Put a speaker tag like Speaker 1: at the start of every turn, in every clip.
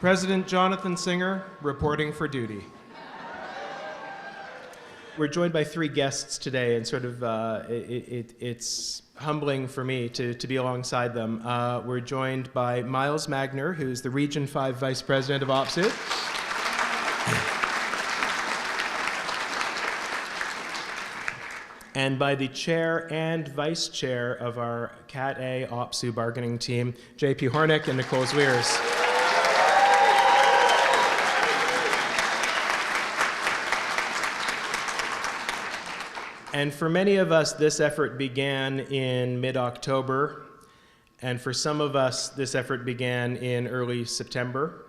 Speaker 1: President Jonathan Singer, reporting for duty. We're joined by three guests today, and sort of it's humbling for me to be alongside them. We're joined by Miles Magner, who's the Region 5 Vice President of OPSU. And by the Chair and Vice Chair of our Cat A OPSU bargaining team, JP Hornick and Nicole Zwiers. And for many of us, this effort began in mid-October, and for some of us, this effort began in early September,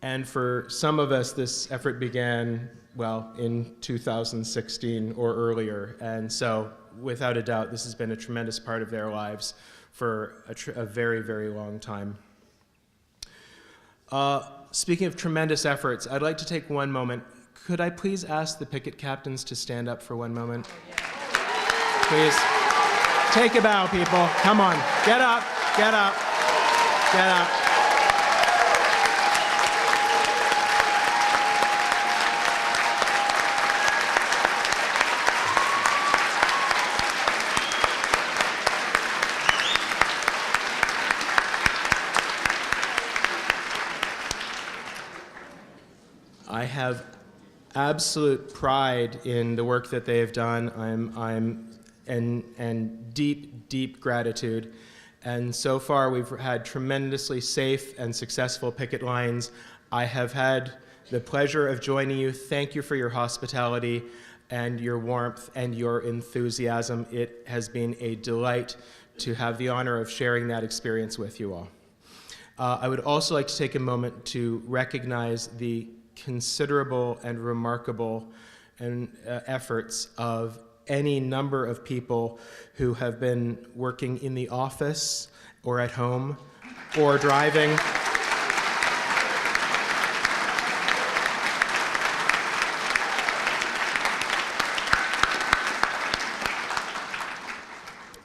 Speaker 1: and for some of us, this effort began, well, in 2016 or earlier. And so, without a doubt, this has been a tremendous part of their lives for a very, very long time. Speaking of tremendous efforts, I'd like to take one moment. Could I please ask the picket captains to stand up for one moment? Please. Take a bow, people. Come on. Get up. Get up. Get up. I have absolute pride in the work that they have done. And deep gratitude. And so far, we've had tremendously safe and successful picket lines. I have had the pleasure of joining you. Thank you for your hospitality and your warmth and your enthusiasm. It has been a delight to have the honor of sharing that experience with you all. I would also like to take a moment to recognize the considerable and remarkable efforts of any number of people who have been working in the office or at home or driving.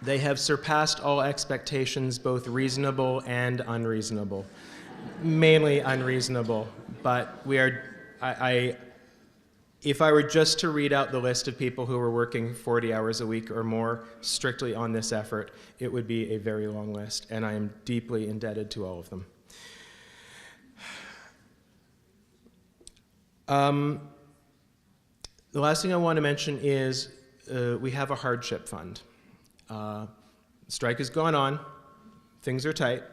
Speaker 1: They have surpassed all expectations, both reasonable and unreasonable. Mainly unreasonable, but we are, if I were just to read out the list of people who were working 40 hours a week or more strictly on this effort, it would be a very long list, and I am deeply indebted to all of them. The last thing I want to mention is we have a hardship fund. Strike has gone on. Things are tight,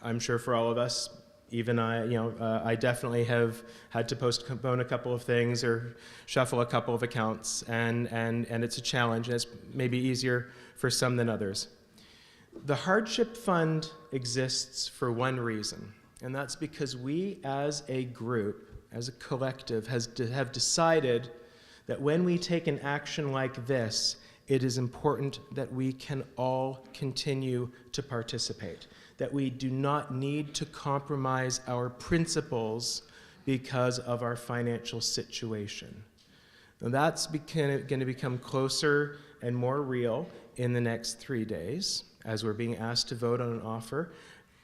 Speaker 1: I'm sure, for all of us. Even I definitely have had to postpone a couple of things or shuffle a couple of accounts, and it's a challenge, and it's maybe easier for some than others. The hardship fund exists for one reason, and that's because we as a group, as a collective, have decided that when we take an action like this, it is important that we can all continue to participate, that we do not need to compromise our principles because of our financial situation. Now that's going to become closer and more real in the next 3 days as we're being asked to vote on an offer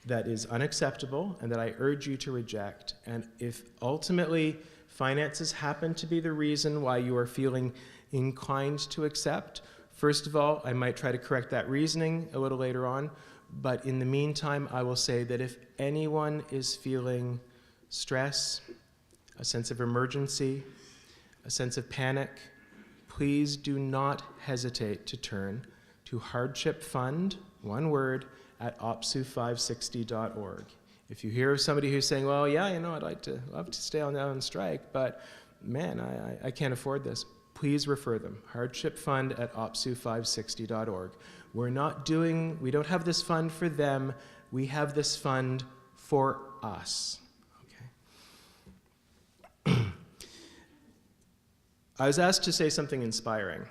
Speaker 1: that is unacceptable and that I urge you to reject. And if ultimately finances happen to be the reason why you are feeling inclined to accept, first of all, I might try to correct that reasoning a little later on. But in the meantime, I will say that if anyone is feeling stress, a sense of emergency, a sense of panic, please do not hesitate to turn to Hardship Fund, one word, at opsu560.org. If you hear of somebody who's saying, well, yeah, I'd love to stay on strike, but man, I can't afford this, please refer them. Hardship Fund at opsu560.org. We don't have this fund for them, we have this fund for us. Okay. I was asked to say something inspiring.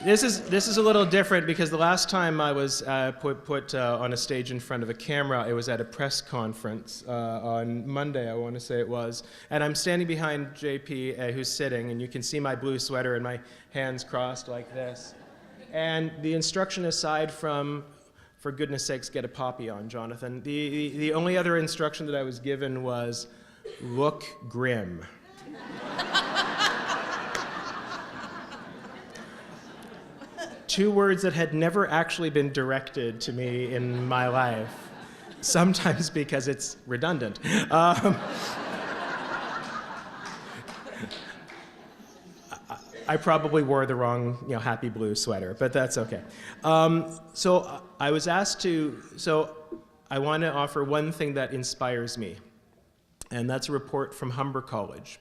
Speaker 1: This is a little different because the last time I was put on a stage in front of a camera, it was at a press conference on Monday, I want to say it was. And I'm standing behind JP, who's sitting, and you can see my blue sweater and my hands crossed like this. And the instruction, aside from for goodness sakes, get a poppy on, Jonathan. The only other instruction that I was given was, look grim. Two words that had never actually been directed to me in my life, sometimes because it's redundant. I probably wore the wrong, happy blue sweater, but that's okay. So I was asked to, I want to offer one thing that inspires me, and that's a report from Humber College,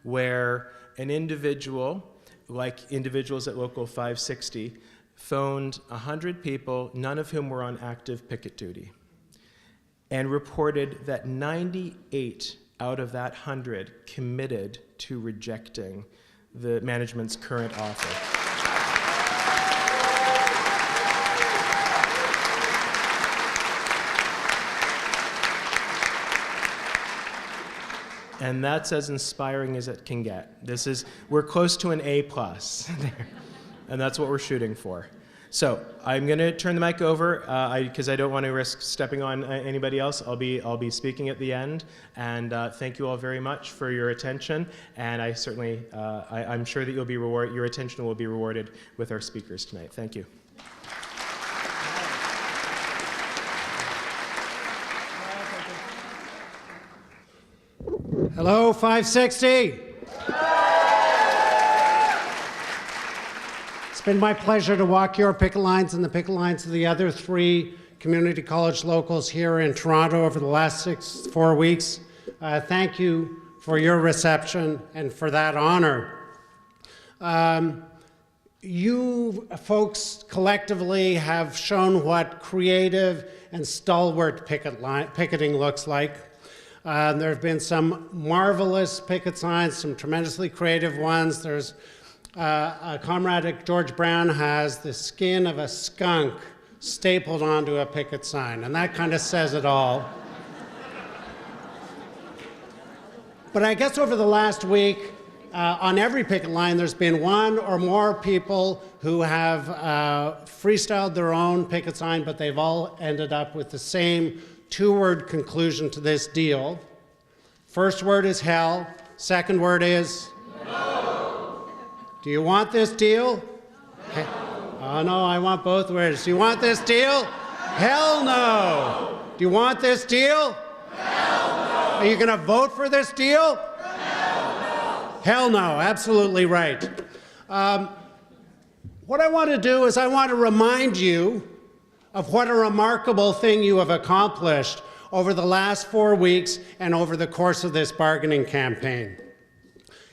Speaker 1: where an individual, like individuals at Local 560, phoned 100 people, none of whom were on active picket duty, and reported that 98 out of that 100 committed to rejecting the management's current offer. And that's as inspiring as it can get. We're close to an A+, and that's what we're shooting for. So I'm going to turn the mic over because I don't want to risk stepping on anybody else. I'll be speaking at the end, and thank you all very much for your attention. And I certainly, I'm sure that your attention will be rewarded with our speakers tonight. Thank you.
Speaker 2: Hello, 560. It's been my pleasure to walk your picket lines and the picket lines of the other 3 community college locals here in Toronto over the last 4 weeks. Thank you for your reception and for that honor. You folks collectively have shown what creative and stalwart picketing looks like. There have been some marvelous picket signs, some tremendously creative ones. There's a comrade at George Brown has the skin of a skunk stapled onto a picket sign, and that kind of says it all. But I guess over the last week, on every picket line, there's been one or more people who have freestyled their own picket sign, but they've all ended up with the same 2-word conclusion to this deal. First word is hell. Second word is no. Do you want this deal? No. Oh no, I want both words. Do you want this deal? Hell no. Do you want this deal? Hell no. Are you going to vote for this deal? Hell no. Hell no, absolutely right. What I want to do is I want to remind you of what a remarkable thing you have accomplished over the last 4 weeks and over the course of this bargaining campaign.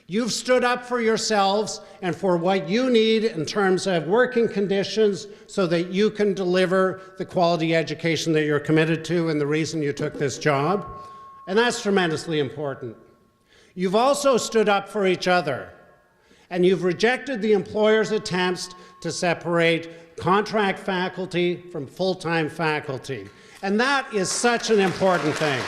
Speaker 2: You've stood up for yourselves and for what you need in terms of working conditions so that you can deliver the quality education that you're committed to and the reason you took this job. And that's tremendously important. You've also stood up for each other, and you've rejected the employer's attempts to separate contract faculty from full-time faculty. And that is such an important thing.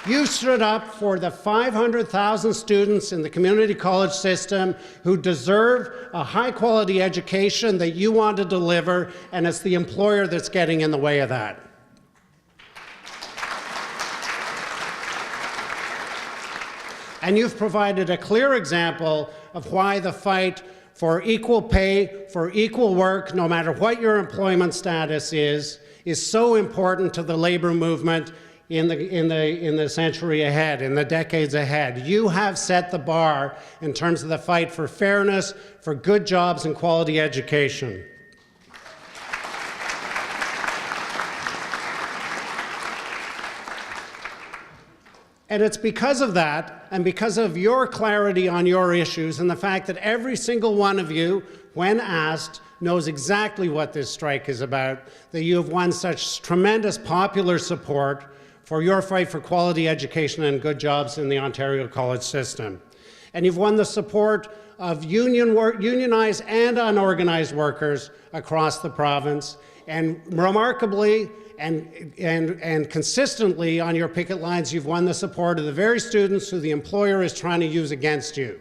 Speaker 2: You stood up for the 500,000 students in the community college system who deserve a high-quality education that you want to deliver, and it's the employer that's getting in the way of that. And you've provided a clear example of why the fight for equal pay, for equal work, no matter what your employment status is so important to the labor movement in the century ahead, in the decades ahead. You have set the bar in terms of the fight for fairness, for good jobs and quality education. And it's because of that, and because of your clarity on your issues, and the fact that every single one of you, when asked, knows exactly what this strike is about, that you have won such tremendous popular support for your fight for quality education and good jobs in the Ontario college system. And you've won the support of unionized and unorganized workers across the province, and remarkably and consistently on your picket lines, you've won the support of the very students who the employer is trying to use against you.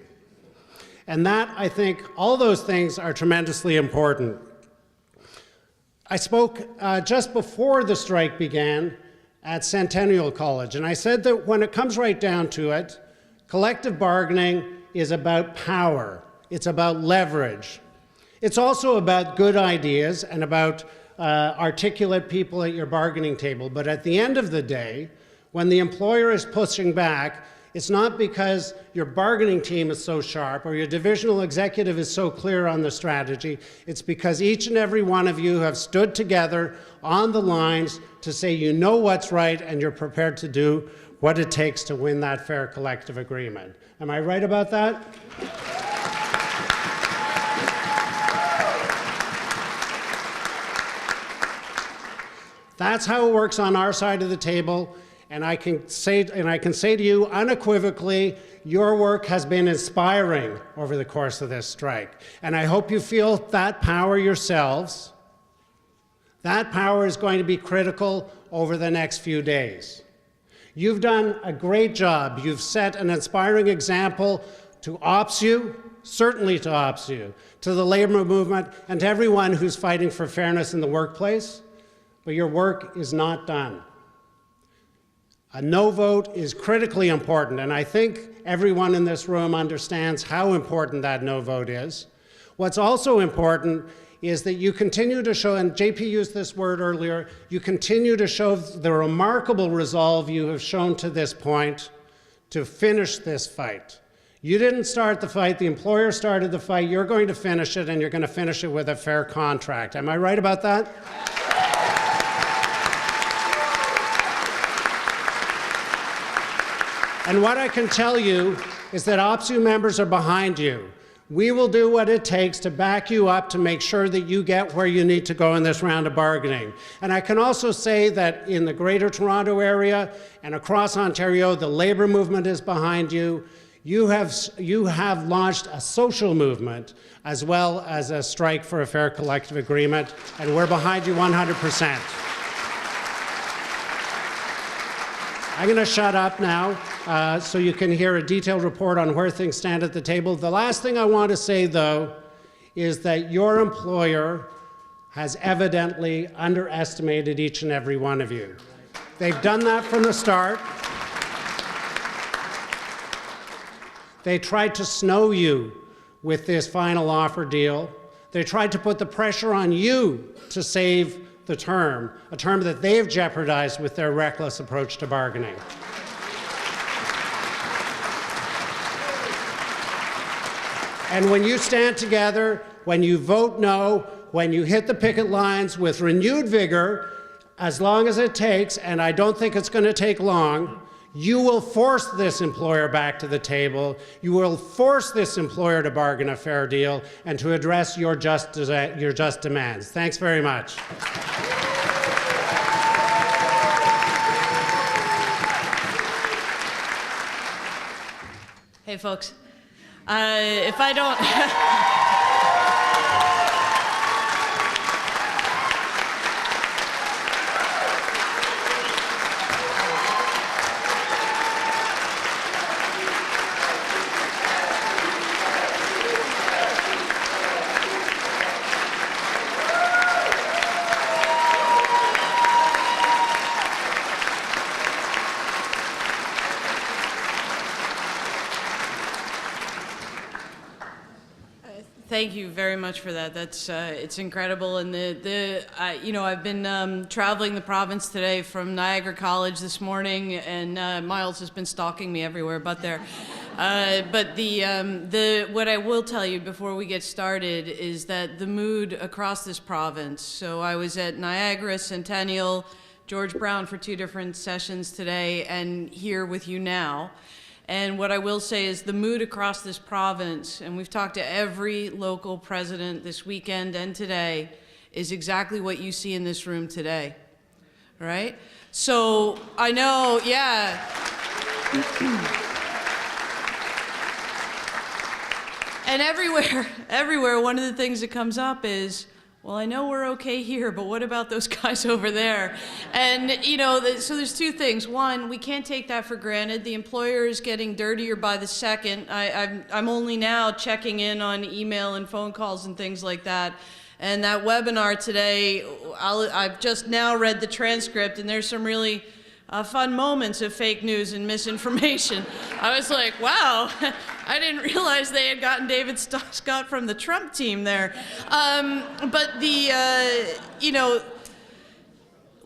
Speaker 2: And that, I think, all those things are tremendously important. I spoke just before the strike began at Centennial College, and I said that when it comes right down to it, collective bargaining is about power. It's about leverage. It's also about good ideas and about articulate people at your bargaining table. But at the end of the day, when the employer is pushing back, it's not because your bargaining team is so sharp or your divisional executive is so clear on the strategy. It's because each and every one of you have stood together on the lines to say you know what's right and you're prepared to do what it takes to win that fair collective agreement. Am I right about that? That's how it works on our side of the table. And I can say to you unequivocally, your work has been inspiring over the course of this strike. And I hope you feel that power yourselves. That power is going to be critical over the next few days. You've done a great job. You've set an inspiring example to OPSU, certainly to OPSU, to the labor movement, and to everyone who's fighting for fairness in the workplace. But your work is not done. A no vote is critically important, and I think everyone in this room understands how important that no vote is. What's also important is that you continue to show, and JP used this word earlier, you continue to show the remarkable resolve you have shown to this point to finish this fight. You didn't start the fight, the employer started the fight, you're going to finish it, and you're going to finish it with a fair contract. Am I right about that? And what I can tell you is that OPSU members are behind you. We will do what it takes to back you up to make sure that you get where you need to go in this round of bargaining. And I can also say that in the Greater Toronto Area and across Ontario, the labor movement is behind you. You have launched a social movement as well as a strike for a fair collective agreement, and we're behind you 100%. I'm going to shut up now so you can hear a detailed report on where things stand at the table. The last thing I want to say, though, is that your employer has evidently underestimated each and every one of you. They've done that from the start. They tried to snow you with this final offer deal. They tried to put the pressure on you to save the term, a term that they've jeopardized with their reckless approach to bargaining. And when you stand together, when you vote no, when you hit the picket lines with renewed vigor, as long as it takes, and I don't think it's going to take long, you will force this employer back to the table. You will force this employer to bargain a fair deal and to address your just demands. Thanks very much.
Speaker 3: Hey, folks. If I don't... Thank you very much for that. That's it's incredible. And I've been traveling the province today from Niagara College this morning, and Miles has been stalking me everywhere but there. But what I will tell you before we get started is that the mood across this province. So I was at Niagara, Centennial, George Brown for 2 different sessions today, and here with you now. And what I will say is the mood across this province, and we've talked to every local president this weekend and today, is exactly what you see in this room today, right? So I know, yeah. And everywhere, one of the things that comes up is, well, I know we're okay here, but what about those guys over there? And, so there's two things. One, we can't take that for granted. The employer is getting dirtier by the second. I'm only now checking in on email and phone calls and things like that. And that webinar today, I've just now read the transcript, and there's some really fun moments of fake news and misinformation. I was like, wow, I didn't realize they had gotten David Scott from the Trump team there. But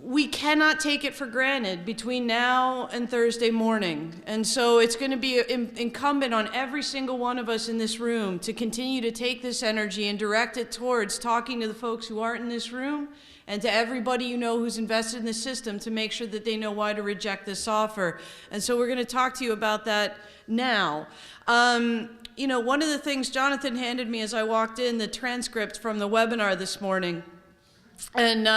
Speaker 3: we cannot take it for granted between now and Thursday morning. And so it's going to be incumbent on every single one of us in this room to continue to take this energy and direct it towards talking to the folks who aren't in this room and to everybody you know who's invested in the system to make sure that they know why to reject this offer. And so we're going to talk to you about that now. One of the things Jonathan handed me as I walked in, the transcript from the webinar this morning. And,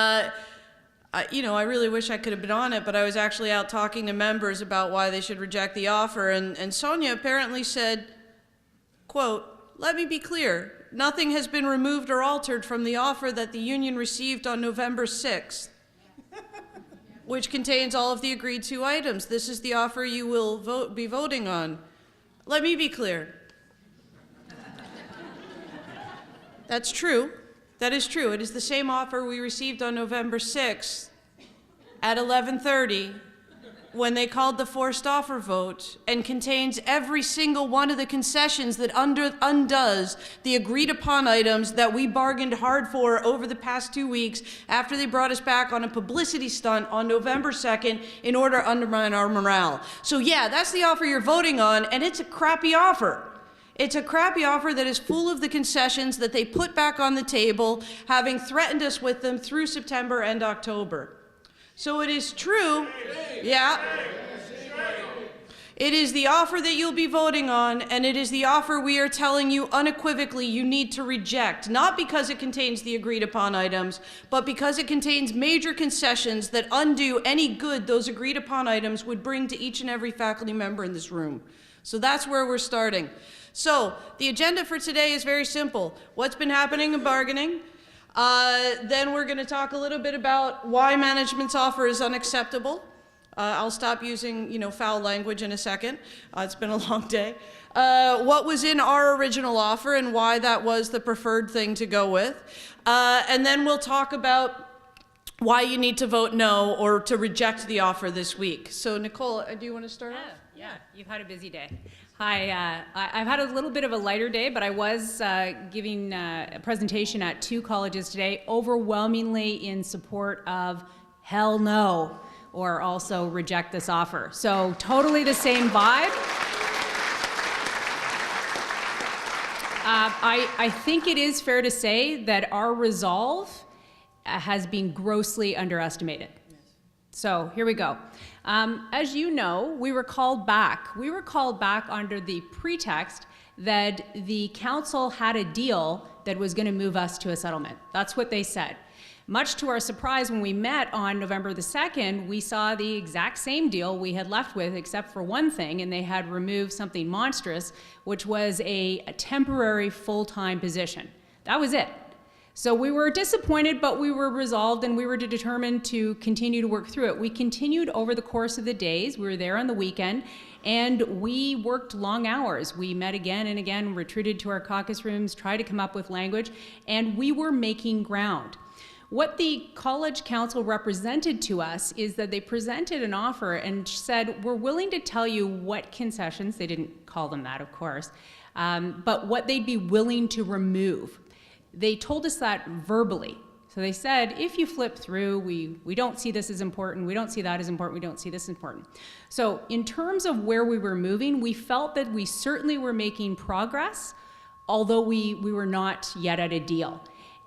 Speaker 3: I really wish I could have been on it, but I was actually out talking to members about why they should reject the offer. And Sonia apparently said, quote, "Let me be clear. Nothing has been removed or altered from the offer that the union received on November 6th, which contains all of the agreed to items. This is the offer you will be voting on. Let me be clear." That's true. That is true. It is the same offer we received on November 6th at 11:30 when they called the forced offer vote, and contains every single one of the concessions that undoes the agreed upon items that we bargained hard for over the past 2 weeks after they brought us back on a publicity stunt on November 2nd in order to undermine our morale. So yeah, that's the offer you're voting on, and it's a crappy offer. It's a crappy offer that is full of the concessions that they put back on the table, having threatened us with them through September and October. So it is true, yeah. It is the offer that you'll be voting on, and it is the offer we are telling you unequivocally you need to reject, not because it contains the agreed upon items, but because it contains major concessions that undo any good those agreed upon items would bring to each and every faculty member in this room. So that's where we're starting. So the agenda for today is very simple. What's been happening in bargaining? Then we're going to talk a little bit about why management's offer is unacceptable. I'll stop using, foul language in a second. It's been a long day. What was in our original offer and why that was the preferred thing to go with. And then we'll talk about why you need to vote no or to reject the offer this week. So Nicole, do you want to start off?
Speaker 4: Yeah, you've had a busy day. Hi, I've had a little bit of a lighter day, but I was giving a presentation at 2 colleges today, overwhelmingly in support of hell no, or also reject this offer. So totally the same vibe. I think it is fair to say that our resolve has been grossly underestimated. So here we go. As you know, we were called back. We were called back under the pretext that the council had a deal that was going to move us to a settlement. That's what they said. Much to our surprise, when we met on November the 2nd, we saw the exact same deal we had left with, except for one thing, and they had removed something monstrous, which was a temporary full-time position. That was it. So we were disappointed, but we were resolved, and we were determined to continue to work through it. We continued over the course of the days. We were there on the weekend, and we worked long hours. We met again and again, retreated to our caucus rooms, tried to come up with language, and we were making ground. What the college council represented to us is that they presented an offer and said, we're willing to tell you what concessions, they didn't call them that, of course, but what they'd be willing to remove. They told us that verbally. So they said, if you flip through, we don't see this as important, we don't see that as important, we don't see this important. So in terms of where we were moving, we felt that we certainly were making progress, although we were not yet at a deal.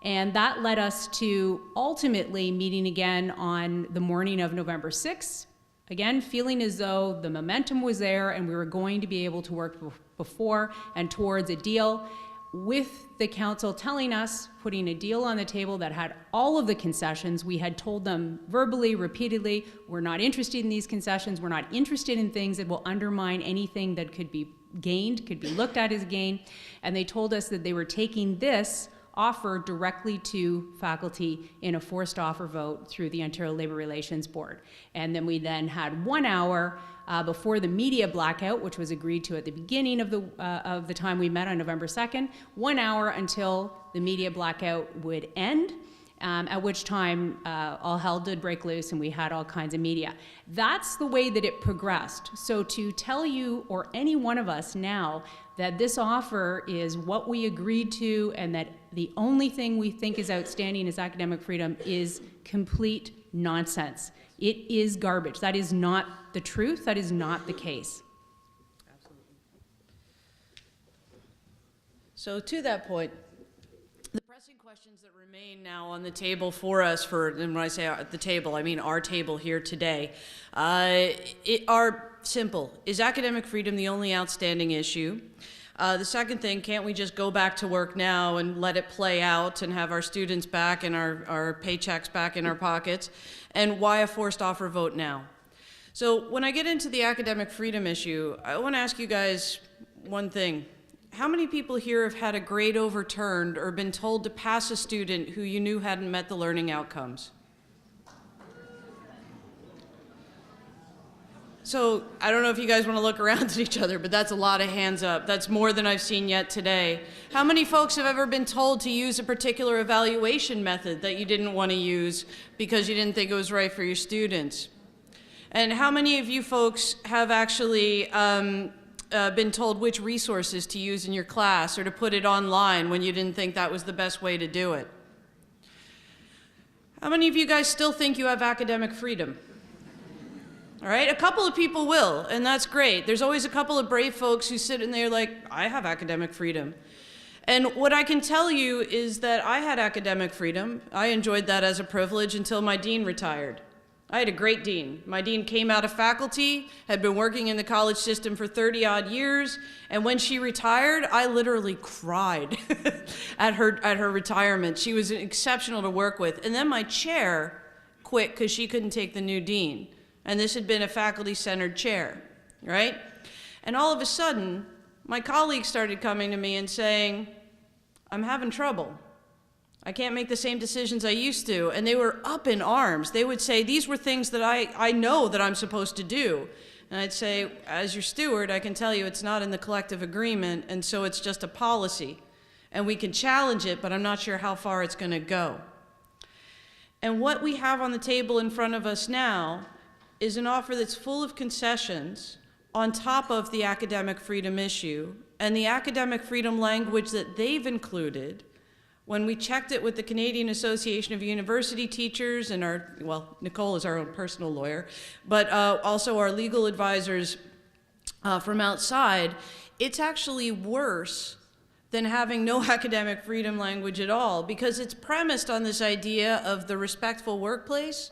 Speaker 4: And that led us to ultimately meeting again on the morning of November 6th, again, feeling as though the momentum was there and we were going to be able to work before and towards a deal, with the council telling us, putting a deal on the table that had all of the concessions. We had told them verbally, repeatedly, we're not interested in these concessions, we're not interested in things that will undermine anything that could be gained, could be looked at as gain. And they told us that they were taking this offer directly to faculty in a forced offer vote through the Ontario Labour Relations Board. And then we then had 1 hour before the media blackout, which was agreed to at the beginning of the time we met on November 2nd, 1 hour until the media blackout would end. At which time all hell did break loose and we had all kinds of media. That's the way that it progressed. So to tell you or any one of us now that this offer is what we agreed to and that the only thing we think is outstanding is academic freedom is complete nonsense. It is garbage. That is not the truth. That is not the case.
Speaker 3: Absolutely. So to that point, the pressing questions that remain now on the table for us, and when I say the table, I mean our table here today, are simple. Is academic freedom the only outstanding issue? The second thing, can't we just go back to work now and let it play out and have our students back and our paychecks back in our pockets? And why a forced offer vote now? So when I get into the academic freedom issue, I want to ask you guys one thing. How many people here have had a grade overturned or been told to pass a student who you knew hadn't met the learning outcomes? So I don't know if you guys want to look around at each other, but that's a lot of hands up. That's more than I've seen yet today. How many folks have ever been told to use a particular evaluation method that you didn't want to use because you didn't think it was right for your students? And how many of you folks have actually been told which resources to use in your class or to put it online when you didn't think that was the best way to do it? How many of you guys still think you have academic freedom? All right, a couple of people will, and that's great. There's always a couple of brave folks who sit in there like, I have academic freedom. And what I can tell you is that I had academic freedom. I enjoyed that as a privilege until my dean retired. I had a great dean. My dean came out of faculty, had been working in the college system for 30-odd years, and when she retired, I literally cried at her retirement. She was exceptional to work with. And then my chair quit because she couldn't take the new dean. And this had been a faculty-centered chair, right? And all of a sudden, my colleagues started coming to me and saying, I'm having trouble. I can't make the same decisions I used to. And they were up in arms. They would say, these were things that I know that I'm supposed to do. And I'd say, as your steward, I can tell you it's not in the collective agreement, and so it's just a policy. And we can challenge it, but I'm not sure how far it's going to go. And what we have on the table in front of us now is an offer that's full of concessions on top of the academic freedom issue, and the academic freedom language that they've included. When we checked it with the Canadian Association of University Teachers and Nicole is our own personal lawyer, but also our legal advisors from outside, it's actually worse than having no academic freedom language at all, because it's premised on this idea of the respectful workplace.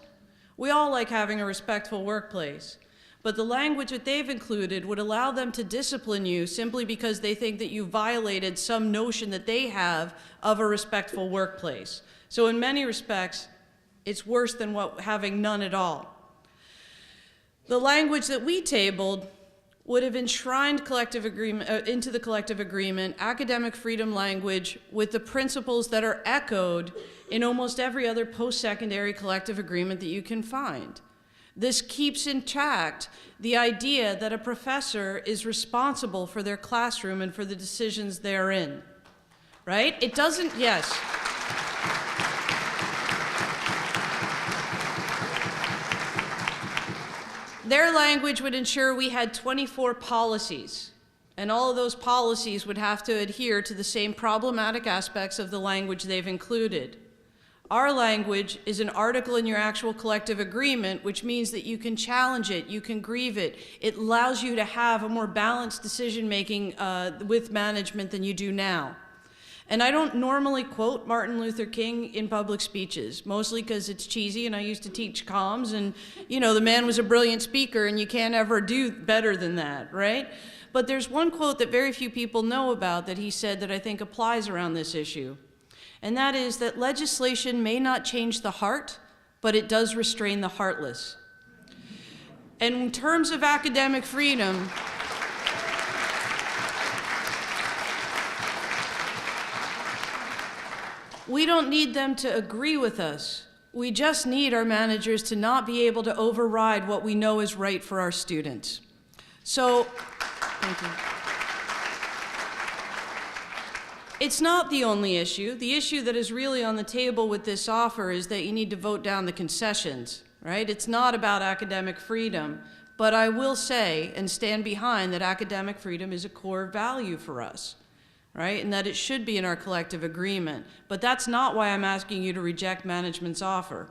Speaker 3: We all like having a respectful workplace, but the language that they've included would allow them to discipline you simply because they think that you violated some notion that they have of a respectful workplace. So in many respects, it's worse than having none at all. The language that we tabled would have enshrined collective agreement, into the collective agreement, academic freedom language with the principles that are echoed in almost every other post-secondary collective agreement that you can find. This keeps intact the idea that a professor is responsible for their classroom and for the decisions they're in, right? It doesn't, yes. Their language would ensure we had 24 policies, and all of those policies would have to adhere to the same problematic aspects of the language they've included. Our language is an article in your actual collective agreement, which means that you can challenge it, you can grieve it. It allows you to have a more balanced decision-making with management than you do now. And I don't normally quote Martin Luther King in public speeches, mostly because it's cheesy, and I used to teach comms, and you know, the man was a brilliant speaker, and you can't ever do better than that, right? But there's one quote that very few people know about that he said that I think applies around this issue. And that is that legislation may not change the heart, but it does restrain the heartless. And in terms of academic freedom, We don't need them to agree with us. We just need our managers to not be able to override what we know is right for our students. So, thank you. It's not the only issue. The issue that is really on the table with this offer is that you need to vote down the concessions, right? It's not about academic freedom, but I will say and stand behind that academic freedom is a core value for us, right? And that it should be in our collective agreement. But that's not why I'm asking you to reject management's offer.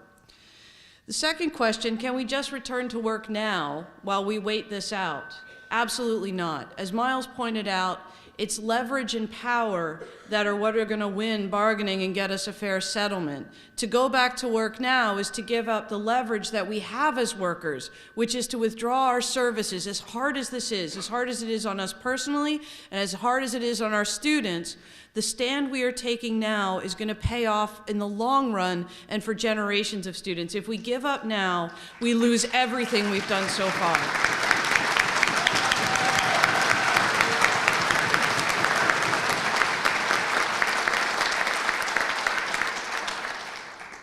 Speaker 3: The second question, can we just return to work now while we wait this out? Absolutely not. As Miles pointed out, it's leverage and power that are what are going to win bargaining and get us a fair settlement. To go back to work now is to give up the leverage that we have as workers, which is to withdraw our services. As hard as this is, as hard as it is on us personally, and as hard as it is on our students, the stand we are taking now is going to pay off in the long run and for generations of students. If we give up now, we lose everything we've done so far.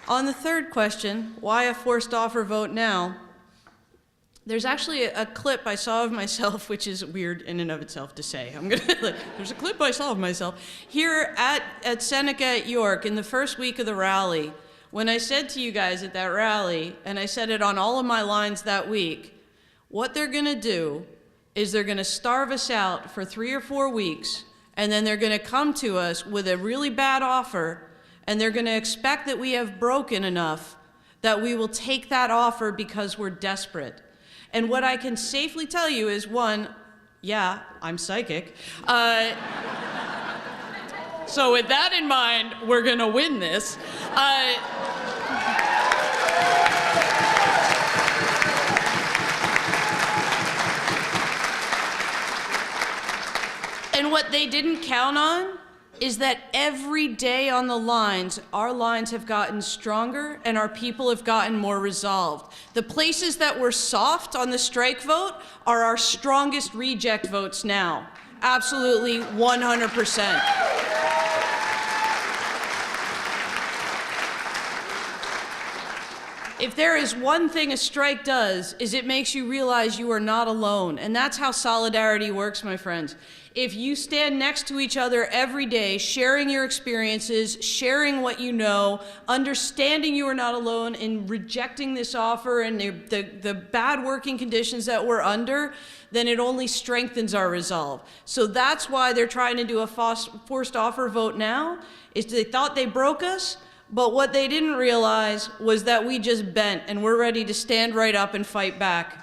Speaker 3: On the third question, why a forced offer vote now? There's actually a clip I saw of myself, which is weird in and of itself to say. There's a clip I saw of myself here at Seneca at York in the first week of the rally, when I said to you guys at that rally, and I said it on all of my lines that week, what they're gonna do is they're gonna starve us out for 3 or 4 weeks, and then they're gonna come to us with a really bad offer, and they're going to expect that we have broken enough that we will take that offer because we're desperate. And what I can safely tell you is, one, yeah, I'm psychic. So with that in mind, we're going to win this. And what they didn't count on is that every day on the lines, our lines have gotten stronger and our people have gotten more resolved. The places that were soft on the strike vote are our strongest reject votes now. Absolutely 100%. If there is one thing a strike does, is it makes you realize you are not alone. And that's how solidarity works, my friends. If you stand next to each other every day, sharing your experiences, sharing what you know, understanding you are not alone in rejecting this offer and the bad working conditions that we're under, then it only strengthens our resolve. So that's why they're trying to do a forced offer vote now, is they thought they broke us, but what they didn't realize was that we just bent and we're ready to stand right up and fight back.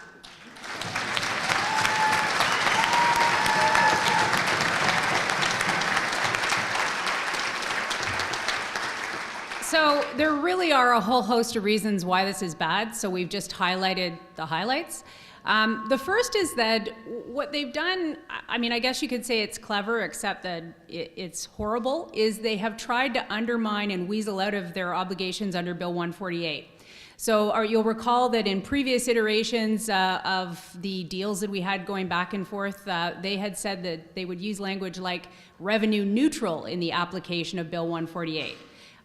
Speaker 4: So there really are a whole host of reasons why this is bad, so we've just highlighted the highlights. The first is that what they've done, I mean, I guess you could say it's clever, except that it's horrible, is they have tried to undermine and weasel out of their obligations under Bill 148. So you'll recall that in previous iterations of the deals that we had going back and forth, they had said that they would use language like revenue neutral in the application of Bill 148.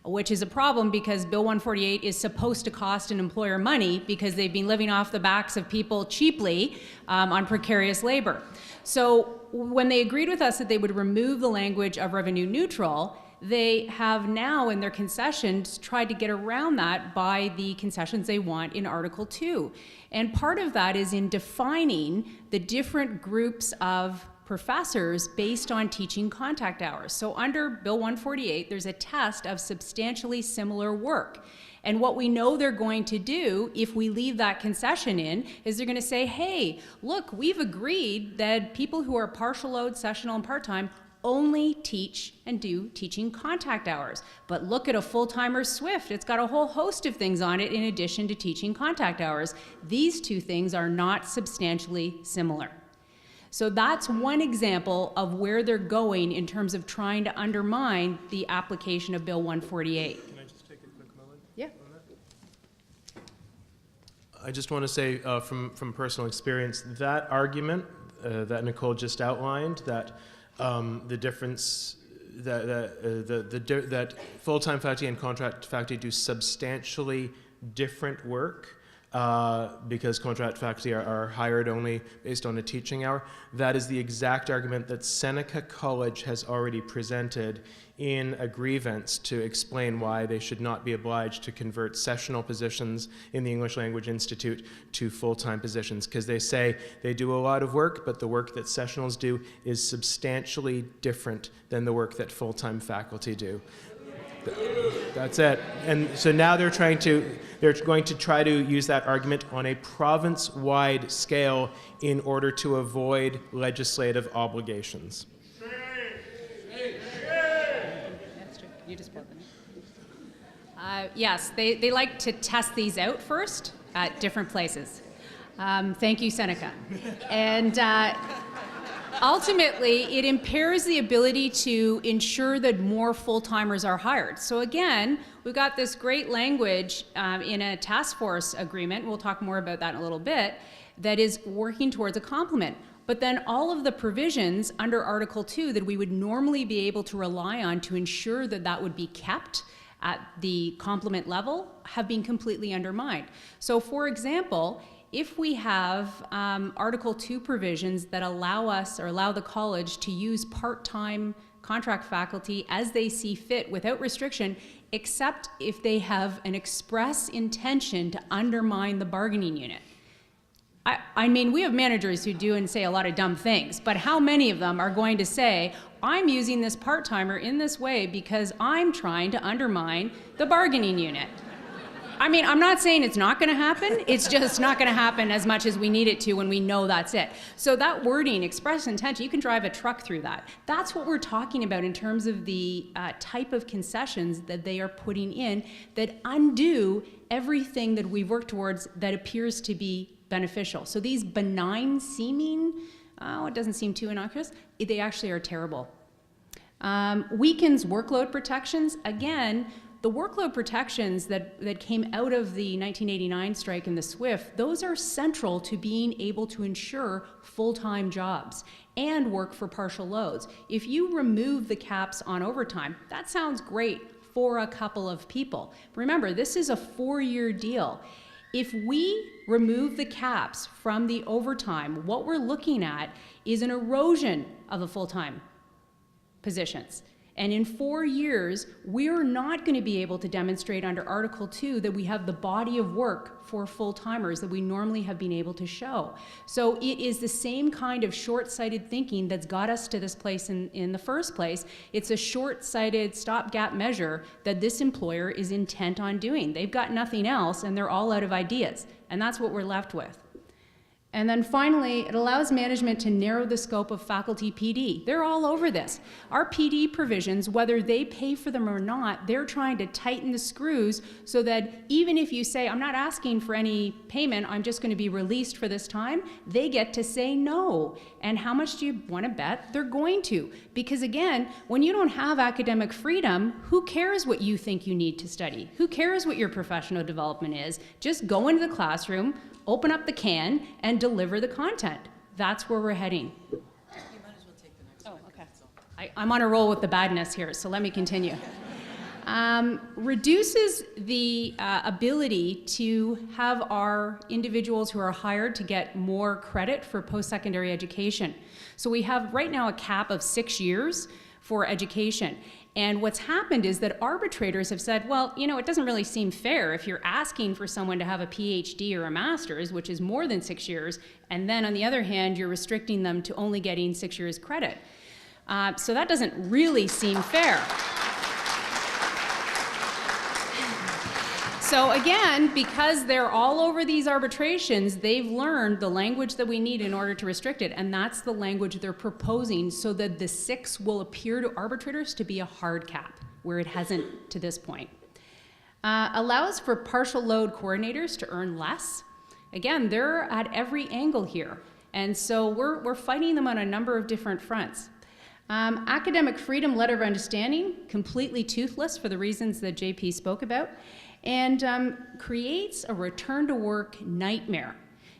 Speaker 4: Which is a problem because Bill 148 is supposed to cost an employer money because they've been living off the backs of people cheaply on precarious labor. So when they agreed with us that they would remove the language of revenue neutral, they have now in their concessions tried to get around that by the concessions they want in Article 2. And part of that is in defining the different groups of professors based on teaching contact hours. So under Bill 148, there's a test of substantially similar work. And what we know they're going to do if we leave that concession in is they're going to say, hey, look, we've agreed that people who are partial load, sessional, and part-time only teach and do teaching contact hours. But look at a full-timer Swift. It's got a whole host of things on it in addition to teaching contact hours. These two things are not substantially similar. So that's one example of where they're going in terms of trying to undermine the application of Bill 148.
Speaker 1: Can I just take a quick moment?
Speaker 4: Yeah.
Speaker 1: I just want to say from personal experience, that argument that Nicole just outlined, that the difference that full-time faculty and contract faculty do substantially different work because contract faculty are hired only based on a teaching hour. That is the exact argument that Seneca College has already presented in a grievance to explain why they should not be obliged to convert sessional positions in the English Language Institute to full-time positions, because they say they do a lot of work, but the work that sessionals do is substantially different than the work that full-time faculty do. That's it. And so now they're going to try to use that argument on a province-wide scale in order to avoid legislative obligations.
Speaker 4: You just pulled them. Yes, they like to test these out first at different places. Thank you, Seneca. And ultimately, it impairs the ability to ensure that more full-timers are hired. So again, we've got this great language in a task force agreement, we'll talk more about that in a little bit, that is working towards a complement. But then all of the provisions under Article 2 that we would normally be able to rely on to ensure that that would be kept at the complement level have been completely undermined. So for example, if we have Article 2 provisions that allow us or allow the college to use part-time contract faculty as they see fit without restriction, except if they have an express intention to undermine the bargaining unit. I mean, we have managers who do and say a lot of dumb things, but how many of them are going to say, I'm using this part-timer in this way because I'm trying to undermine the bargaining unit? I mean, I'm not saying it's not going to happen. It's just not going to happen as much as we need it to when we know that's it. So that wording, express intention, you can drive a truck through that. That's what we're talking about in terms of the type of concessions that they are putting in that undo everything that we've worked towards that appears to be beneficial. So these benign seeming, it doesn't seem too innocuous, they actually are terrible. Weakens workload protections. Again, the workload protections that came out of the 1989 strike and the SWIFT, those are central to being able to ensure full-time jobs and work for partial loads. If you remove the caps on overtime, that sounds great for a couple of people. Remember, this is a 4-year deal. If we remove the caps from the overtime, what we're looking at is an erosion of the full-time positions. And in 4 years, we're not going to be able to demonstrate under Article 2 that we have the body of work for full-timers that we normally have been able to show. So it is the same kind of short-sighted thinking that's got us to this place in the first place. It's a short-sighted stopgap measure that this employer is intent on doing. They've got nothing else, and they're all out of ideas. And that's what we're left with. And then finally, it allows management to narrow the scope of faculty PD. They're all over this. Our PD provisions, whether they pay for them or not, they're trying to tighten the screws so that even if you say, I'm not asking for any payment, I'm just going to be released for this time, they get to say no. And how much do you want to bet they're going to? Because again, when you don't have academic freedom, who cares what you think you need to study? Who cares what your professional development is? Just go into the classroom, open up the can, and deliver the content. That's where we're heading.
Speaker 3: You might as well take the next one.
Speaker 4: Okay. I'm on a roll with the badness here, so let me continue. Reduces the ability to have our individuals who are hired to get more credit for post-secondary education. So we have right now a cap of 6 years for education. And what's happened is that arbitrators have said, well, you know, it doesn't really seem fair if you're asking for someone to have a PhD or a master's, which is more than 6 years, and then on the other hand, you're restricting them to only getting 6 years credit. So that doesn't really seem fair. So again, because they're all over these arbitrations, they've learned the language that we need in order to restrict it, and that's the language they're proposing so that the 6 will appear to arbitrators to be a hard cap, where it hasn't to this point. Allows for partial load coordinators to earn less. Again, they're at every angle here, and so we're fighting them on a number of different fronts. Academic freedom letter of understanding, completely toothless for the reasons that JP spoke about, and creates a return to work nightmare.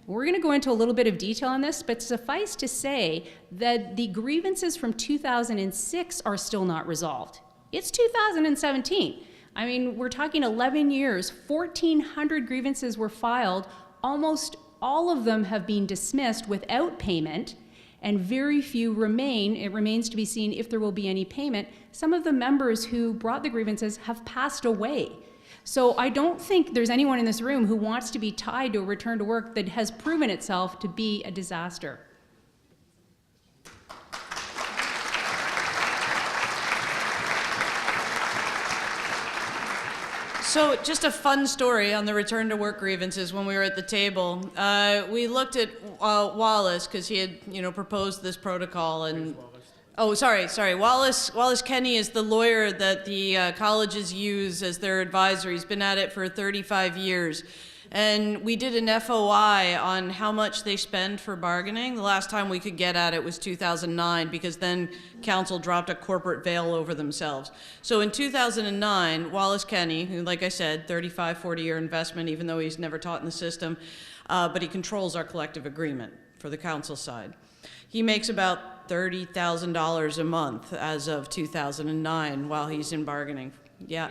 Speaker 4: We're going to go into a little bit of detail on this, but suffice to say that the grievances from 2006 are still not resolved. It's 2017. I mean, we're talking 11 years, 1,400 grievances were filed. Almost all of them have been dismissed without payment, and very few remain. It remains to be seen if there will be any payment. Some of the members who brought the grievances have passed away. So I don't think there's anyone in this room who wants to be tied to a return to work that has proven itself to be a disaster.
Speaker 3: So just a fun story on the return to work grievances when we were at the table. We looked at Wallace because he had, proposed this protocol. And Wallace Kenny is the lawyer that the colleges use as their advisor. He's been at it for 35 years. And we did an FOI on how much they spend for bargaining. The last time we could get at it was 2009, because then council dropped a corporate veil over themselves. So in 2009, Wallace Kenny, who, like I said, 35, 40-year investment, even though he's never taught in the system, but he controls our collective agreement for the council side. He makes about $30,000 a month as of 2009 while he's in bargaining. Yeah.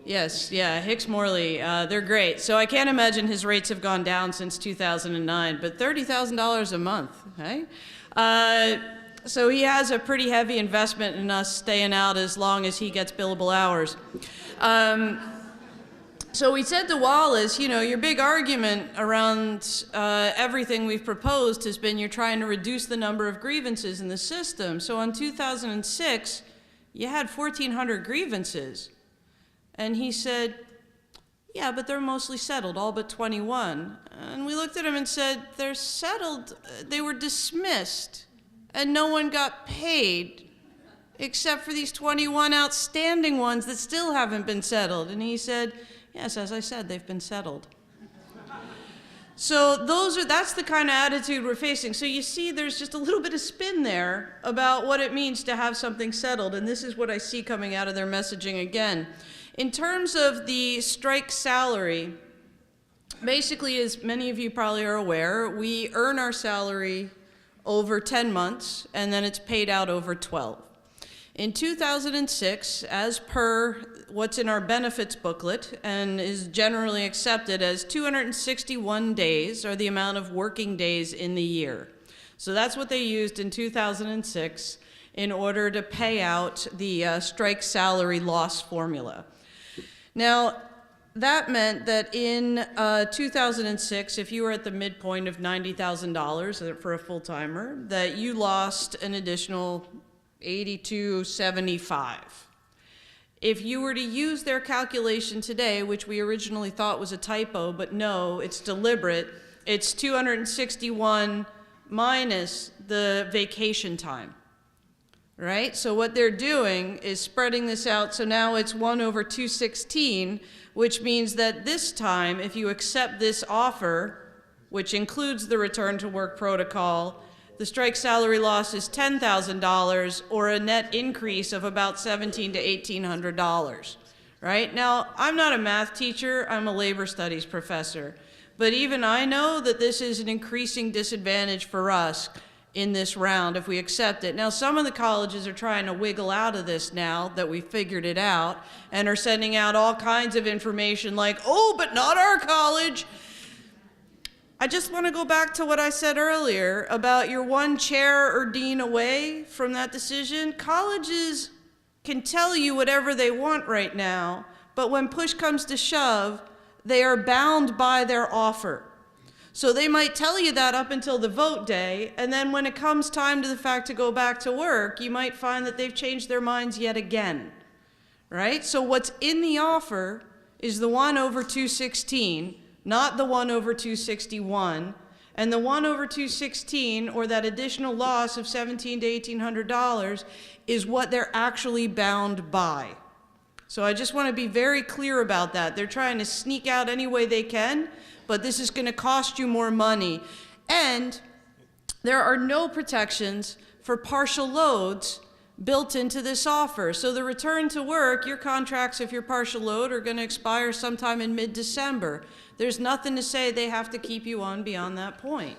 Speaker 3: Yes, yeah, Hicks Morley, they're great. So I can't imagine his rates have gone down since 2009, but $30,000 a month, hey? So he has a pretty heavy investment in us staying out as long as he gets billable hours. So we said to Wallace, your big argument around everything we've proposed has been you're trying to reduce the number of grievances in the system. So in 2006, you had 1,400 grievances. And he said, yeah, but they're mostly settled, all but 21. And we looked at him and said, they're settled, they were dismissed, and no one got paid, except for these 21 outstanding ones that still haven't been settled. And he said, yes, as I said, they've been settled. So that's the kind of attitude we're facing. So you see there's just a little bit of spin there about what it means to have something settled, and this is what I see coming out of their messaging again. In terms of the strike salary, basically, as many of you probably are aware, we earn our salary over 10 months, and then it's paid out over 12. In 2006, as per what's in our benefits booklet and is generally accepted as 261 days are the amount of working days in the year. So that's what they used in 2006 in order to pay out the strike salary loss formula. Now, that meant that in 2006, if you were at the midpoint of $90,000 for a full-timer, that you lost an additional $82.75. If you were to use their calculation today, which we originally thought was a typo, but no, it's deliberate, it's 261 minus the vacation time. Right? So what they're doing is spreading this out, so now it's 1 over 216, which means that this time, if you accept this offer, which includes the return to work protocol, the strike salary loss is $10,000, or a net increase of about $1,700 to $1,800. Right? Now, I'm not a math teacher, I'm a labor studies professor, but even I know that this is an increasing disadvantage for us in this round if we accept it. Now, some of the colleges are trying to wiggle out of this now that we figured it out and are sending out all kinds of information like, oh, but not our college. I just want to go back to what I said earlier about you're one chair or dean away from that decision. Colleges can tell you whatever they want right now, but when push comes to shove, they are bound by their offer. So they might tell you that up until the vote day, and then when it comes time to the fact to go back to work, you might find that they've changed their minds yet again, right? So what's in the offer is the 1 over 216, not the 1 over 261, and the 1 over 216, or that additional loss of $1,700 to $1,800, is what they're actually bound by. So I just want to be very clear about that. They're trying to sneak out any way they can, but this is going to cost you more money. And there are no protections for partial loads built into this offer. So the return to work, your contracts, if you're partial load, are going to expire sometime in mid-December. There's nothing to say they have to keep you on beyond that point.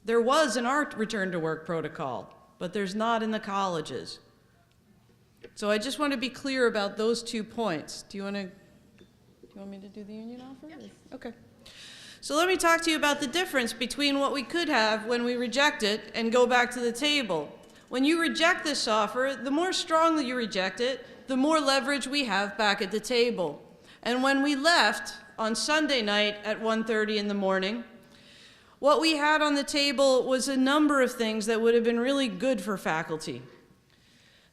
Speaker 3: There was in our return to work protocol, but there's not in the colleges. So I just want to be clear about those 2 points. Do you want me to do the union offer? Yeah. Okay. So let me talk to you about the difference between what we could have when we reject it and go back to the table. When you reject this offer, the more strongly you reject it, the more leverage we have back at the table. And when we left on Sunday night at 1:30 in the morning, what we had on the table was a number of things that would have been really good for faculty.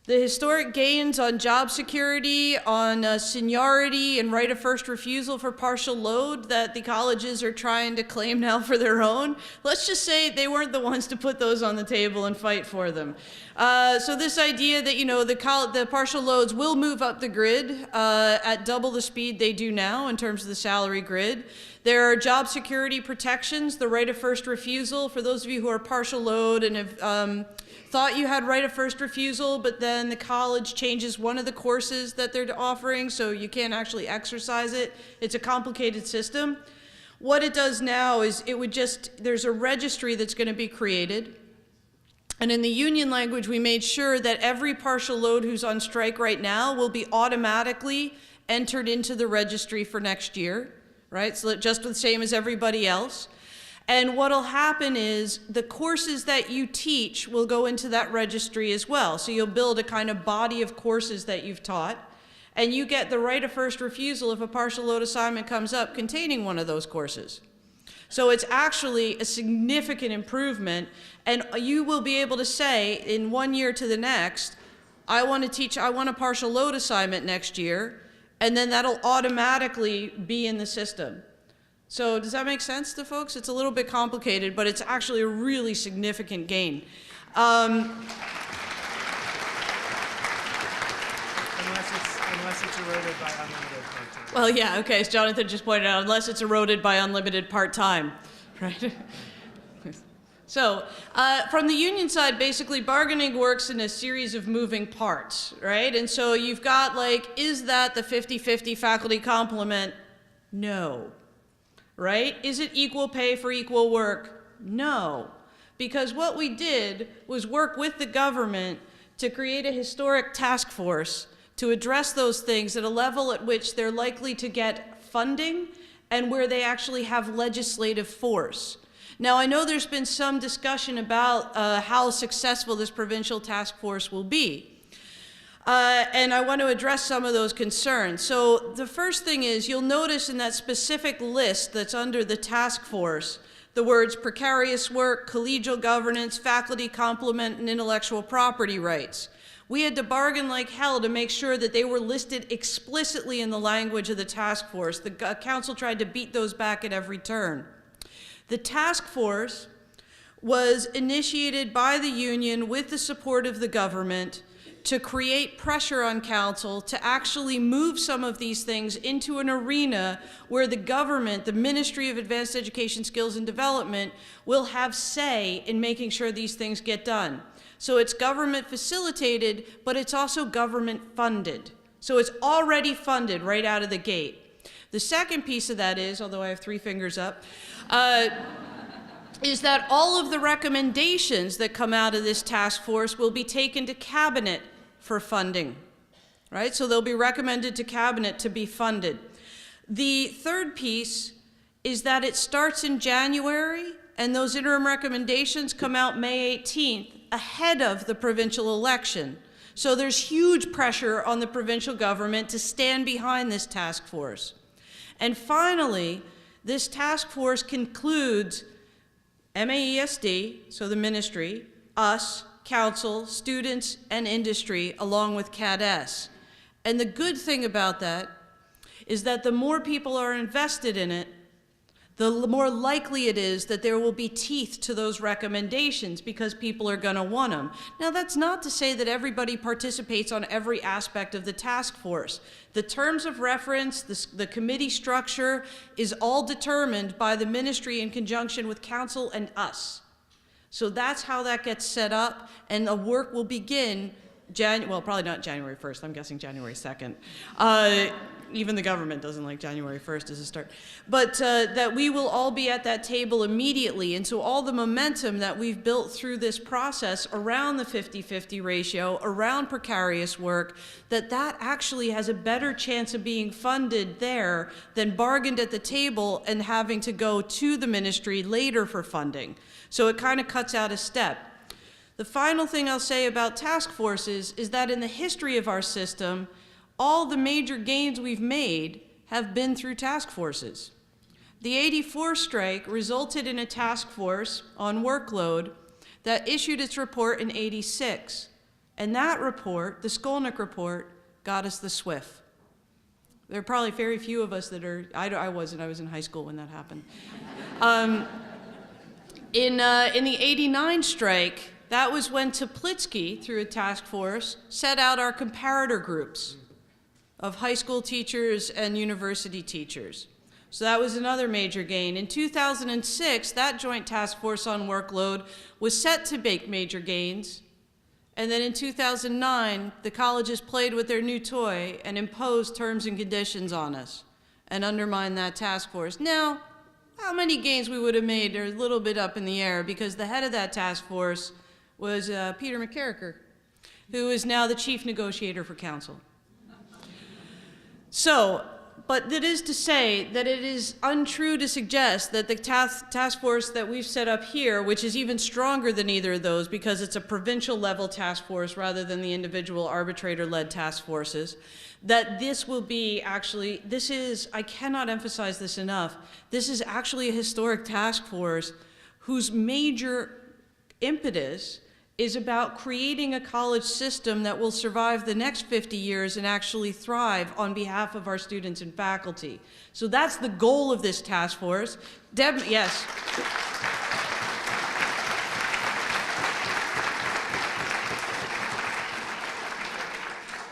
Speaker 3: The historic gains on job security, on seniority and right of first refusal for partial load that the colleges are trying to claim now for their own. Let's just say they weren't the ones to put those on the table and fight for them. So this idea that, the partial loads will move up the grid at double the speed they do now in terms of the salary grid. There are job security protections, the right of first refusal. For those of you who are partial load and have thought you had right of first refusal, but then the college changes one of the courses that they're offering, so you can't actually exercise it. It's a complicated system. What it does now is there's a registry that's going to be created. And in the union language, we made sure that every partial load who's on strike right now will be automatically entered into the registry for next year, right? So just the same as everybody else. And what'll happen is the courses that you teach will go into that registry as well. So you'll build a kind of body of courses that you've taught, and you get the right of first refusal if a partial load assignment comes up containing one of those courses. So it's actually a significant improvement, and you will be able to say in 1 year to the next, I want a partial load assignment next year, and then that'll automatically be in the system. So does that make sense to folks? It's a little bit complicated, but it's actually a really significant gain.
Speaker 1: Unless it's eroded by unlimited part-time.
Speaker 3: Well, yeah, okay, as Jonathan just pointed out, unless it's eroded by unlimited part-time, right? So from the union side, basically bargaining works in a series of moving parts, right? And so you've got is that the 50-50 faculty complement? No. Right? Is it equal pay for equal work? No. Because what we did was work with the government to create a historic task force to address those things at a level at which they're likely to get funding and where they actually have legislative force. Now, I know there's been some discussion about how successful this provincial task force will be. And I want to address some of those concerns. So the first thing is, you'll notice in that specific list that's under the task force, the words precarious work, collegial governance, faculty complement, and intellectual property rights. We had to bargain like hell to make sure that they were listed explicitly in the language of the task force. The council tried to beat those back at every turn. The task force was initiated by the union with the support of the government to create pressure on council to actually move some of these things into an arena where the government, the Ministry of Advanced Education, Skills and Development, will have say in making sure these things get done. So it's government facilitated, but it's also government funded. So it's already funded right out of the gate. The second piece of that is, although I have 3 fingers up, is that all of the recommendations that come out of this task force will be taken to cabinet for funding, right? So they'll be recommended to cabinet to be funded. The third piece is that it starts in January and those interim recommendations come out May 18th ahead of the provincial election. So there's huge pressure on the provincial government to stand behind this task force. And finally, this task force concludes MAESD, so the ministry, us, council, students, and industry, along with CADS. And the good thing about that is that the more people are invested in it, the more likely it is that there will be teeth to those recommendations because people are going to want them. Now, that's not to say that everybody participates on every aspect of the task force. The terms of reference, the committee structure is all determined by the ministry in conjunction with council and us. So that's how that gets set up, and the work will begin well, probably not January 1st. I'm guessing January 2nd. Even the government doesn't like January 1st as a start. But that we will all be at that table immediately. And so all the momentum that we've built through this process around the 50-50 ratio, around precarious work, that actually has a better chance of being funded there than bargained at the table and having to go to the ministry later for funding. So it kind of cuts out a step. The final thing I'll say about task forces is that in the history of our system, all the major gains we've made have been through task forces. The 84 strike resulted in a task force on workload that issued its report in 86. And that report, the Skolnick report, got us the SWIFT. There are probably very few of us that are, I wasn't, I was in high school when that happened. In the 89 strike, that was when Teplitsky, through a task force, set out our comparator groups of high school teachers and university teachers. So that was another major gain. In 2006, that joint task force on workload was set to make major gains. And then in 2009, the colleges played with their new toy and imposed terms and conditions on us and undermined that task force. Now, how many gains we would have made are a little bit up in the air, because the head of that task force was Peter McCarricker, who is now the chief negotiator for council. So, but that is to say that it is untrue to suggest that the task force that we've set up here, which is even stronger than either of those because it's a provincial level task force rather than the individual arbitrator-led task forces, that this will be actually, this is, I cannot emphasize this enough, this is actually a historic task force whose major impetus is about creating a college system that will survive the next 50 years and actually thrive on behalf of our students and faculty. So that's the goal of this task force. Deb, yes.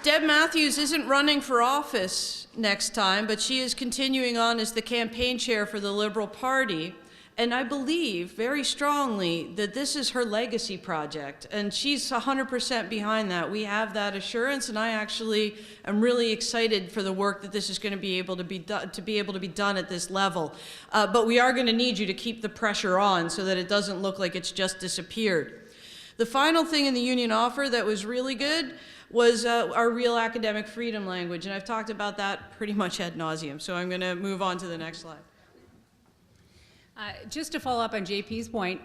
Speaker 3: Deb Matthews isn't running for office next time, but she is continuing on as the campaign chair for the Liberal Party. And I believe very strongly that this is her legacy project, and she's 100% behind that. We have that assurance, and I actually am really excited for the work that this is going to be able to be done at this level. But we are going to need you to keep the pressure on so that it doesn't look like it's just disappeared. The final thing in the union offer that was really good was our real academic freedom language, and I've talked about that pretty much ad nauseum. So I'm going to move on to the next slide.
Speaker 4: Just to follow up on JP's point,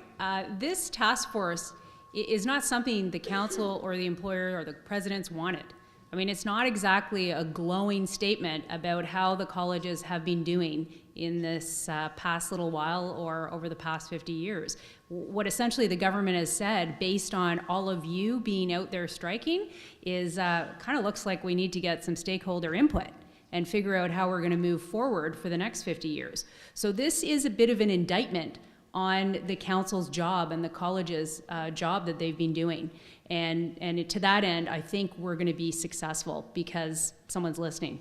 Speaker 4: this task force is not something the council or the employer or the presidents wanted. I mean, it's not exactly a glowing statement about how the colleges have been doing in this past little while or over the past 50 years. What essentially the government has said, based on all of you being out there striking, is kind of looks like we need to get some stakeholder input and figure out how we're going to move forward for the next 50 years. So this is a bit of an indictment on the council's job and the college's job that they've been doing. And to that end, I think we're going to be successful because someone's listening.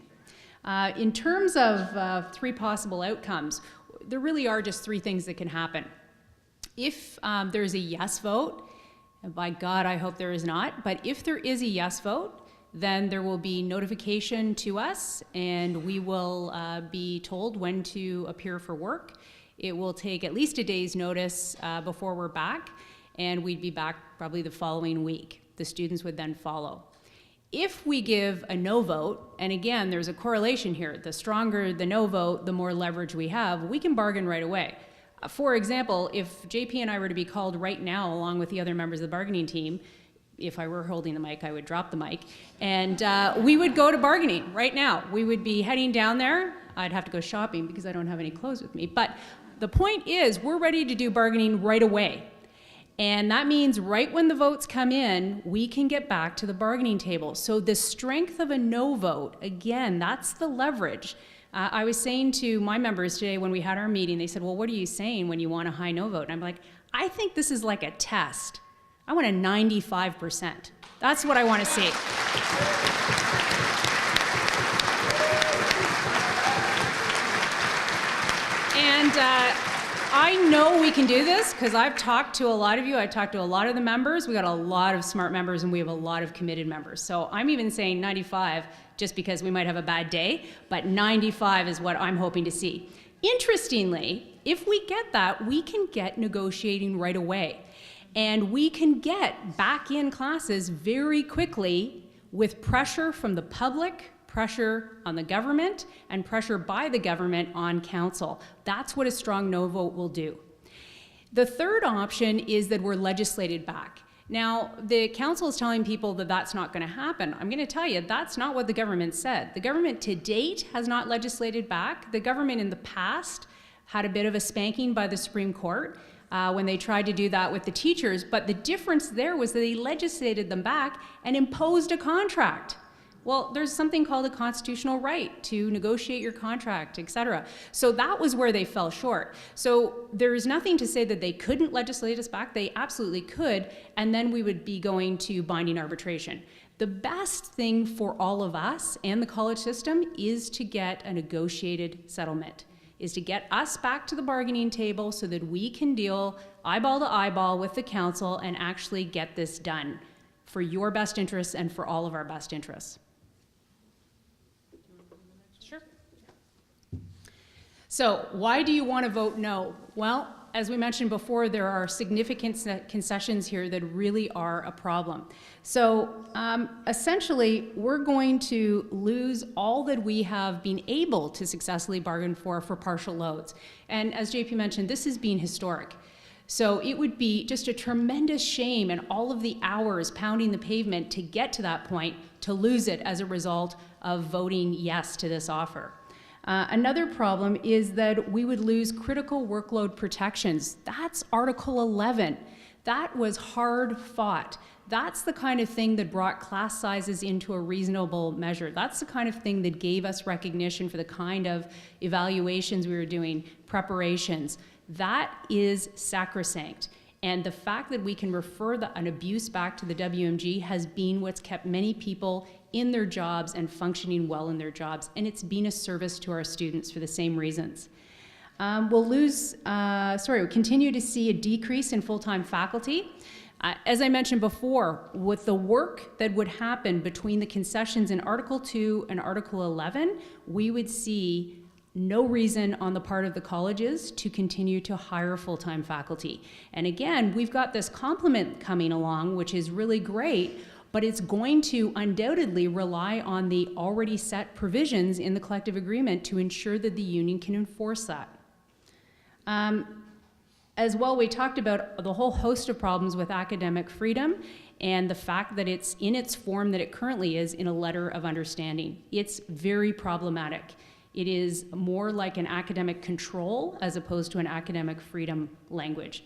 Speaker 4: In terms of three possible outcomes, there really are just three things that can happen. If there's a yes vote, and by God, I hope there is not, but if there is a yes vote, then there will be notification to us, and we will be told when to appear for work. It will take at least a day's notice before we're back, and we'd be back probably the following week. The students would then follow. If we give a no vote, and again, there's a correlation here, the stronger the no vote, the more leverage we have, we can bargain right away. For example, if JP and I were to be called right now, along with the other members of the bargaining team, if I were holding the mic, I would drop the mic, and we would go to bargaining right now. We would be heading down there. I'd have to go shopping because I don't have any clothes with me. But the point is, we're ready to do bargaining right away. And that means right when the votes come in, we can get back to the bargaining table. So the strength of a no vote, again, that's the leverage. I was saying to my members today when we had our meeting, they said, well, what are you saying when you want a high no vote? And I'm like, I think this is like a test. I want a 95%. That's what I want to see. And I know we can do this because I've talked to a lot of you. I talked to a lot of the members. We got a lot of smart members and we have a lot of committed members. So I'm even saying 95 just because we might have a bad day, but 95 is what I'm hoping to see. Interestingly, if we get that, we can get negotiating right away. And we can get back in classes very quickly with pressure from the public, pressure on the government, and pressure by the government on council. That's what a strong no vote will do. The third option is that we're legislated back. Now, the council is telling people that that's not going to happen. I'm going to tell you, that's not what the government said. The government to date has not legislated back. The government in the past had a bit of a spanking by the Supreme Court when they tried to do that with the teachers, but the difference there was that they legislated them back and imposed a contract. Well, there's something called a constitutional right to negotiate your contract, et cetera. So that was where they fell short. So there is nothing to say that they couldn't legislate us back. They absolutely could, and then we would be going to binding arbitration. The best thing for all of us and the college system is to get a negotiated settlement, is to get us back to the bargaining table so that we can deal eyeball to eyeball with the council and actually get this done for your best interests and for all of our best interests. Sure. So why do you want to vote no? Well, as we mentioned before, there are significant concessions here that really are a problem. So essentially, we're going to lose all that we have been able to successfully bargain for partial loads. And as JP mentioned, this has been historic. So it would be just a tremendous shame and all of the hours pounding the pavement to get to that point to lose it as a result of voting yes to this offer. Another problem is that we would lose critical workload protections. That's Article 11. That was hard fought. That's the kind of thing that brought class sizes into a reasonable measure. That's the kind of thing that gave us recognition for the kind of evaluations we were doing, preparations. That is sacrosanct. And the fact that we can refer an abuse back to the WMG has been what's kept many people in their jobs and functioning well in their jobs. And it's been a service to our students for the same reasons. We'll continue to see a decrease in full-time faculty. As I mentioned before, with the work that would happen between the concessions in Article 2 and Article 11, we would see no reason on the part of the colleges to continue to hire full-time faculty. And again, we've got this complement coming along, which is really great, but it's going to undoubtedly rely on the already set provisions in the collective agreement to ensure that the union can enforce that. As well, we talked about the whole host of problems with academic freedom and the fact that it's in its form that it currently is in a letter of understanding. It's very problematic. It is more like an academic control as opposed to an academic freedom language.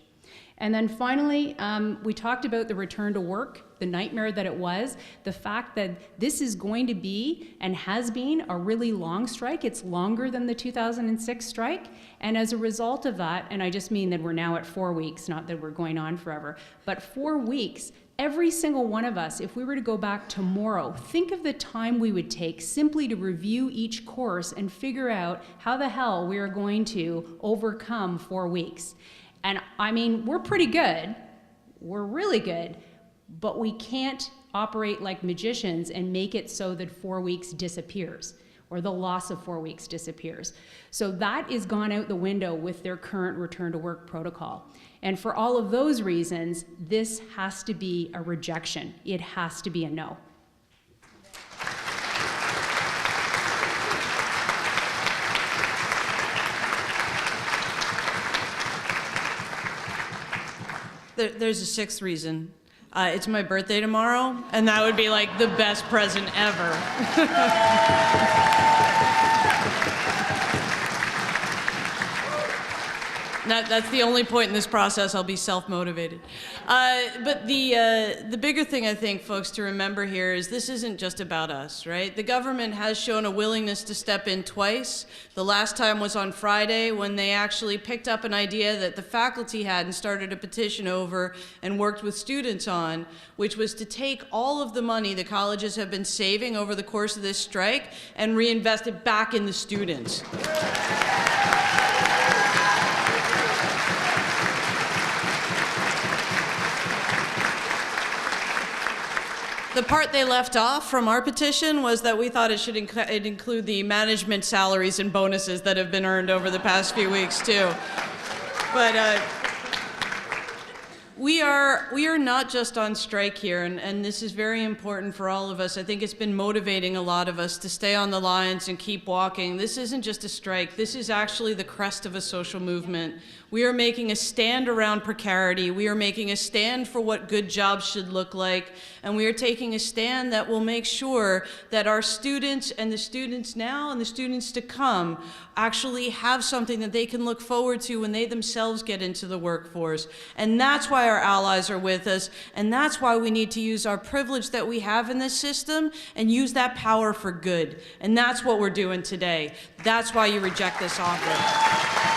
Speaker 4: And then finally, we talked about the return to work, the nightmare that it was, the fact that this is going to be and has been a really long strike. It's longer than the 2006 strike. And as a result of that, and I just mean that we're now at 4 weeks, not that we're going on forever, but 4 weeks, every single one of us, if we were to go back tomorrow, think of the time we would take simply to review each course and figure out how the hell we are going to overcome 4 weeks. And I mean, we're pretty good, we're really good, but we can't operate like magicians and make it so that 4 weeks disappears, or the loss of 4 weeks disappears. So that is gone out the window with their current return to work protocol. And for all of those reasons, this has to be a rejection. It has to be a no.
Speaker 3: There's a sixth reason. It's my birthday tomorrow, and that would be like the best present ever. That's the only point in this process I'll be self-motivated. But the bigger thing I think, folks, to remember here is this isn't just about us, right? The government has shown a willingness to step in twice. The last time was on Friday when they actually picked up an idea that the faculty had and started a petition over and worked with students on, which was to take all of the money the colleges have been saving over the course of this strike and reinvest it back in the students. And I mean, we're pretty good. We're really good. But we can't operate like magicians and make it so that 4 weeks disappears, or the loss of 4 weeks disappears. So that is going to be a rejection. It has to be a no. The part they left off from our petition was that we thought it should include the management salaries and bonuses that have been earned over the past few weeks too. But we are not just on strike here, and this is very important for all of us. I think it's been motivating a lot of us to stay on the lines and keep walking. This isn't just a strike. This is actually the crest of a social movement. We are making a stand around precarity. We are making a stand for what good jobs should look like. And we are taking a stand that will make sure that our students and the students now and the students to come actually have something that they can look forward to when they themselves get into the workforce. And that's why our allies are with us. And that's why we need to use our privilege that we have in this system and use that power for good. And that's what we're doing today. That's why you reject this offer.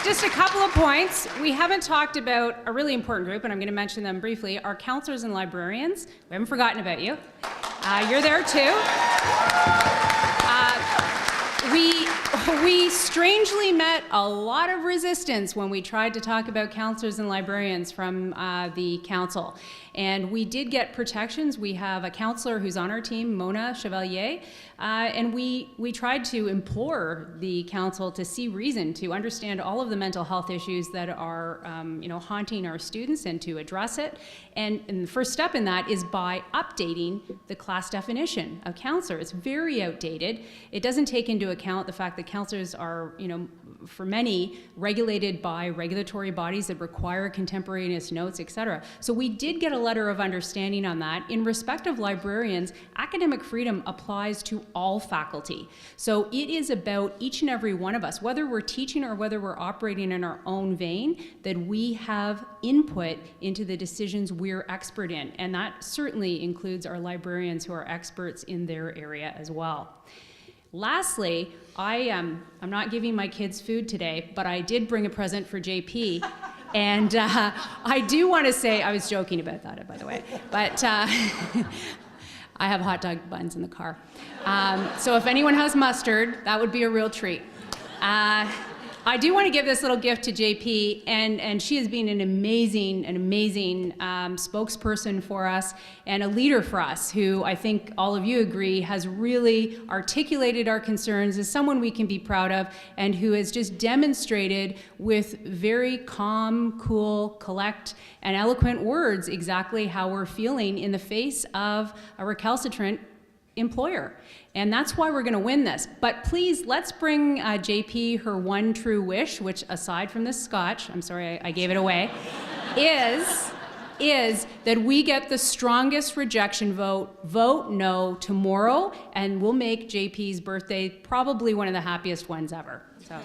Speaker 4: Just a couple of points. We haven't talked about a really important group, and I'm going to mention them briefly. Our counselors and librarians. We haven't forgotten about you. You're there too. We strangely met a lot of resistance when we tried to talk about counselors and librarians from the council. And we did get protections. We have a counselor who's on our team, Mona Chevalier, and we tried to implore the council to see reason, to understand all of the mental health issues that are haunting our students and to address it. And the first step in that is by updating the class definition of counselor. It's very outdated. It doesn't take into account the fact that counselors are, for many, regulated by regulatory bodies that require contemporaneous notes, et cetera. So we did get a letter of understanding on that. In respect of librarians, academic freedom applies to all faculty. So it is about each and every one of us, whether we're teaching or whether we're operating in our own vein, that we have input into the decisions we're expert in. And that certainly includes our librarians who are experts in their area as well. Lastly, I'm not giving my kids food today, but I did bring a present for JP. And I do want to say, I was joking about that, by the way, but I have hot dog buns in the car. So if anyone has mustard, that would be a real treat. I do want to give this little gift to JP, and she has been an amazing spokesperson for us and a leader for us, who I think all of you agree has really articulated our concerns as someone we can be proud of, and who has just demonstrated with very calm, cool, collect, and eloquent words exactly how we're feeling in the face of a recalcitrant employer. And that's why we're going to win this. But please, let's bring JP her one true wish, which aside from this scotch, I'm sorry I gave it away, is that we get the strongest rejection vote no tomorrow, and we'll make JP's birthday probably one of the happiest ones ever. So.